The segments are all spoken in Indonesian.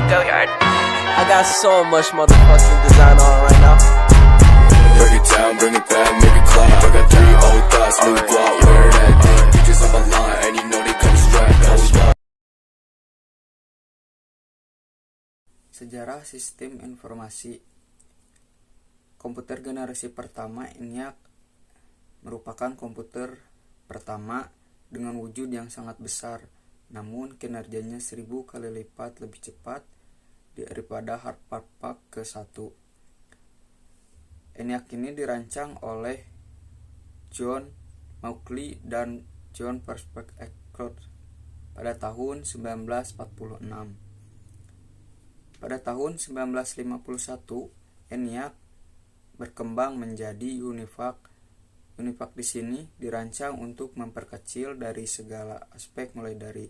Go yard. I got so much motherfucking design on right now. Break it down, bring it back, make it clap. I got 3 old thoughts, new guap, wear that thing. Bitches on my line, and you know they come strapped. Hold up. Sejarah sistem informasi. Komputer generasi pertama ENIAC merupakan komputer pertama dengan wujud yang sangat besar, namun kinerjanya 1000 kali lipat lebih cepat daripada Harvard ke-1. ENIAC ini dirancang oleh John Mauchly dan John Perspex pada tahun 1946. Pada tahun 1951, ENIAC berkembang menjadi UNIVAC. UNIVAC di sini dirancang untuk memperkecil dari segala aspek mulai dari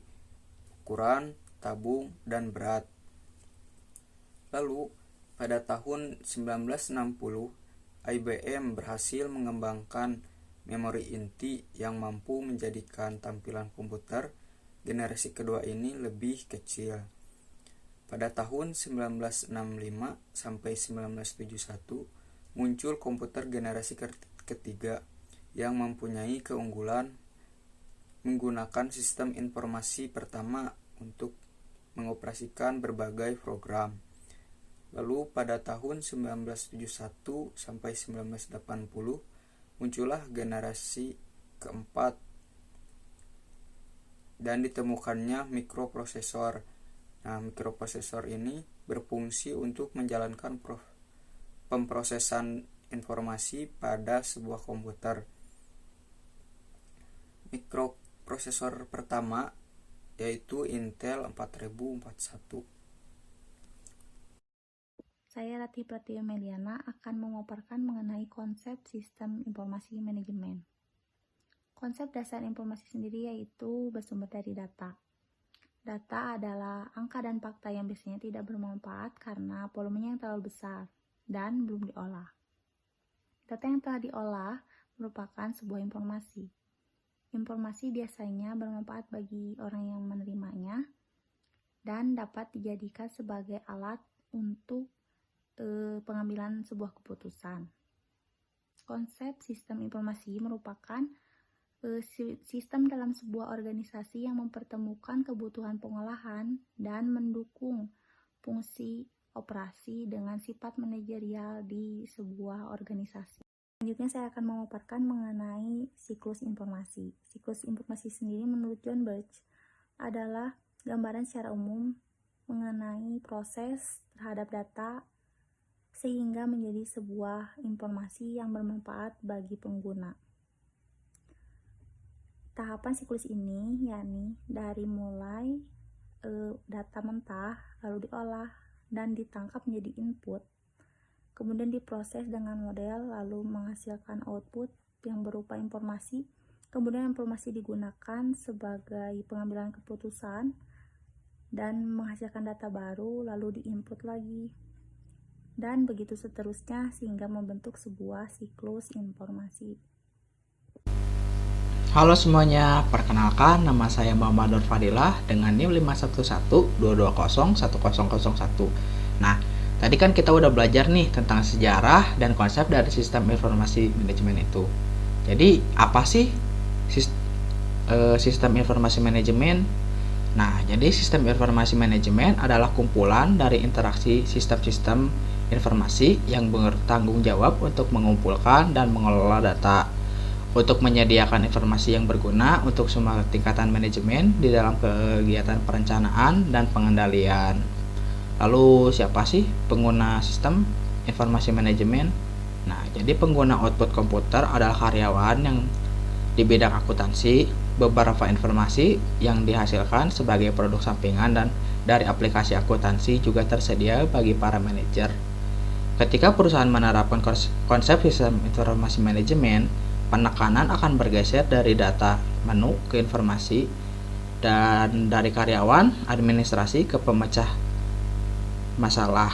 ukuran, tabung, dan berat. Lalu, pada tahun 1960, IBM berhasil mengembangkan memori inti yang mampu menjadikan tampilan komputer generasi kedua ini lebih kecil. Pada tahun 1965 sampai 1971 muncul komputer generasi ketiga yang mempunyai keunggulan menggunakan sistem informasi pertama untuk mengoperasikan berbagai program. Lalu pada tahun 1971 sampai 1980 muncullah generasi keempat dan ditemukannya mikroprosesor. Nah, mikroprosesor ini berfungsi untuk menjalankan pemrosesan informasi pada sebuah komputer. Mikroprosesor pertama yaitu Intel 4041. Saya Ratih Pratiwi Meliana akan memaparkan mengenai konsep sistem informasi manajemen. Konsep dasar informasi sendiri yaitu bersumber dari data. Data adalah angka dan fakta yang biasanya tidak bermanfaat karena volumenya yang terlalu besar dan belum diolah. Data yang telah diolah merupakan sebuah informasi. Informasi biasanya bermanfaat bagi orang yang menerimanya dan dapat dijadikan sebagai alat untuk pengambilan sebuah keputusan. Konsep sistem informasi merupakan sistem dalam sebuah organisasi yang mempertemukan kebutuhan pengolahan dan mendukung fungsi operasi dengan sifat manajerial di sebuah organisasi. Selanjutnya saya akan memaparkan mengenai siklus informasi. Siklus informasi sendiri menurut John Birch adalah gambaran secara umum mengenai proses terhadap data sehingga menjadi sebuah informasi yang bermanfaat bagi pengguna. Tahapan siklus ini yakni dari mulai data mentah lalu diolah dan ditangkap menjadi input, kemudian diproses dengan model lalu menghasilkan output yang berupa informasi, kemudian informasi digunakan sebagai pengambilan keputusan dan menghasilkan data baru lalu diinput lagi, dan begitu seterusnya sehingga membentuk sebuah siklus informasi. Halo semuanya, perkenalkan nama saya Muhammad Nur Fadilah dengan NIM 51122010001. Nah, tadi kan kita udah belajar nih tentang sejarah dan konsep dari sistem informasi manajemen itu. Jadi, apa sih sistem informasi manajemen? Nah, jadi sistem informasi manajemen adalah kumpulan dari interaksi sistem-sistem informasi yang bertanggung jawab untuk mengumpulkan dan mengelola data, untuk menyediakan informasi yang berguna untuk semua tingkatan manajemen di dalam kegiatan perencanaan dan pengendalian. Lalu siapa sih pengguna sistem informasi manajemen? Nah, jadi pengguna output komputer adalah karyawan yang di bidang akuntansi. Beberapa informasi yang dihasilkan sebagai produk sampingan dan dari aplikasi akuntansi juga tersedia bagi para manajer. Ketika perusahaan menerapkan konsep sistem informasi manajemen, penekanan akan bergeser dari data menu ke informasi dan dari karyawan administrasi ke pemecah masalah.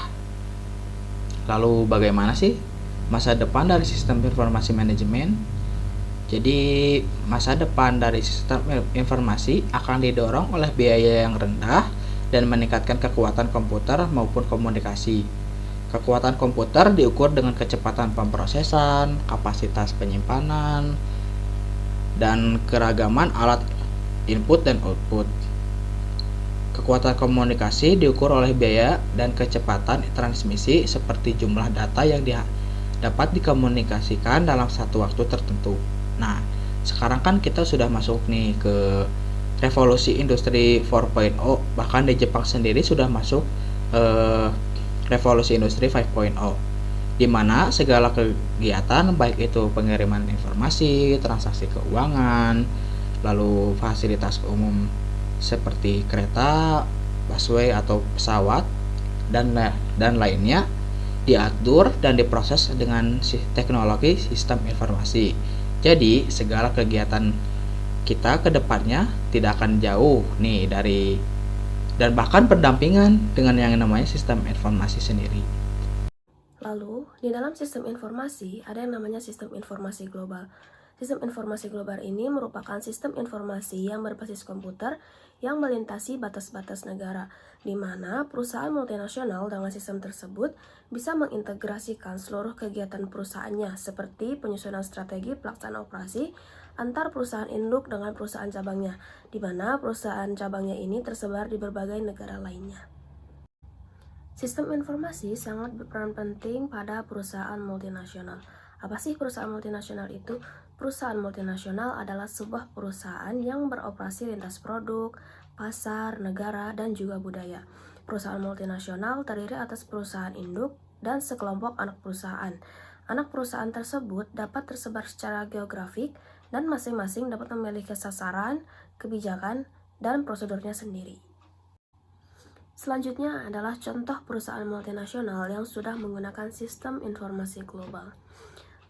Lalu bagaimana sih masa depan dari sistem informasi manajemen? Jadi masa depan dari sistem informasi akan didorong oleh biaya yang rendah dan meningkatkan kekuatan komputer maupun komunikasi. Kekuatan komputer diukur dengan kecepatan pemrosesan, kapasitas penyimpanan, dan keragaman alat input dan output. Kekuatan komunikasi diukur oleh biaya dan kecepatan transmisi seperti jumlah data yang dapat dikomunikasikan dalam satu waktu tertentu. Nah, sekarang kan kita sudah masuk nih ke revolusi industri 4.0, bahkan di Jepang sendiri sudah masuk revolusi industri 5.0, di mana segala kegiatan baik itu pengiriman informasi, transaksi keuangan, lalu fasilitas umum seperti kereta, busway atau pesawat dan lainnya diatur dan diproses dengan teknologi sistem informasi. Jadi segala kegiatan kita ke depannya tidak akan jauh nih dari dan bahkan berdampingan dengan yang namanya sistem informasi sendiri. Lalu, di dalam sistem informasi ada yang namanya sistem informasi global. Sistem informasi global ini merupakan sistem informasi yang berbasis komputer yang melintasi batas-batas negara, di mana perusahaan multinasional dengan sistem tersebut bisa mengintegrasikan seluruh kegiatan perusahaannya seperti penyusunan strategi pelaksanaan operasi antar perusahaan induk dengan perusahaan cabangnya, di mana perusahaan cabangnya ini tersebar di berbagai negara lainnya. Sistem informasi sangat berperan penting pada perusahaan multinasional. Apa sih perusahaan multinasional itu? Perusahaan multinasional adalah sebuah perusahaan yang beroperasi lintas produk, pasar, negara, dan juga budaya. Perusahaan multinasional terdiri atas perusahaan induk dan sekelompok anak perusahaan. Anak perusahaan tersebut dapat tersebar secara geografik dan masing-masing dapat memiliki sasaran, kebijakan, dan prosedurnya sendiri. Selanjutnya adalah contoh perusahaan multinasional yang sudah menggunakan sistem informasi global.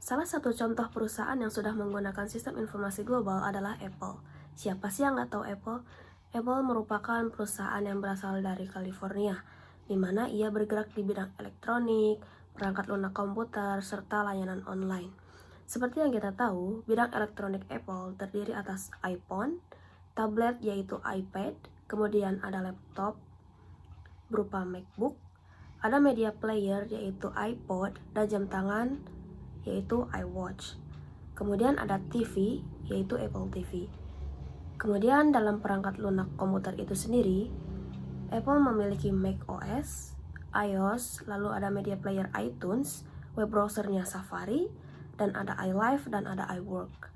Salah satu contoh perusahaan yang sudah menggunakan sistem informasi global adalah Apple. Siapa sih yang nggak tahu Apple? Apple merupakan perusahaan yang berasal dari California, di mana ia bergerak di bidang elektronik, perangkat lunak komputer, serta layanan online. Seperti yang kita tahu, bidang elektronik Apple terdiri atas iPhone, tablet yaitu iPad, kemudian ada laptop berupa MacBook, ada media player yaitu iPod, dan jam tangan yaitu iWatch. Kemudian ada TV yaitu Apple TV. Kemudian dalam perangkat lunak komputer itu sendiri, Apple memiliki macOS, iOS, lalu ada media player iTunes, web browsernya Safari, dan ada iLife dan ada iWork.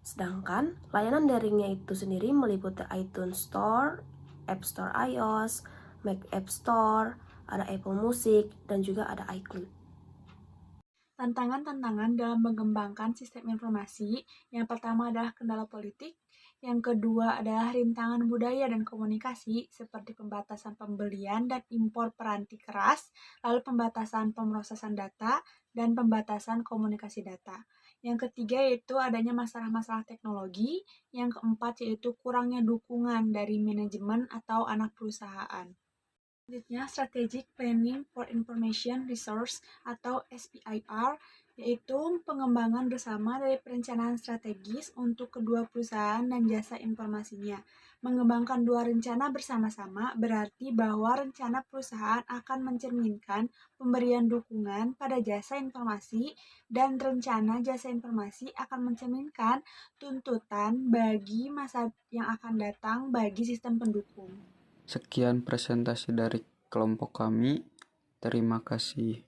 Sedangkan layanan daringnya itu sendiri meliputi iTunes Store, App Store iOS, Mac App Store, ada Apple Music, dan juga ada iCloud. Tantangan-tantangan dalam mengembangkan sistem informasi, yang pertama adalah kendala politik, yang kedua adalah rintangan budaya dan komunikasi seperti pembatasan pembelian dan impor peranti keras, lalu pembatasan pemrosesan data, dan pembatasan komunikasi data. Yang ketiga yaitu adanya masalah-masalah teknologi, yang keempat yaitu kurangnya dukungan dari manajemen atau anak perusahaan. Selanjutnya, Strategic Planning for Information Resource atau SPIR, yaitu pengembangan bersama dari perencanaan strategis untuk kedua perusahaan dan jasa informasinya. Mengembangkan dua rencana bersama-sama berarti bahwa rencana perusahaan akan mencerminkan pemberian dukungan pada jasa informasi dan rencana jasa informasi akan mencerminkan tuntutan bagi masa yang akan datang bagi sistem pendukung. Sekian presentasi dari kelompok kami. Terima kasih.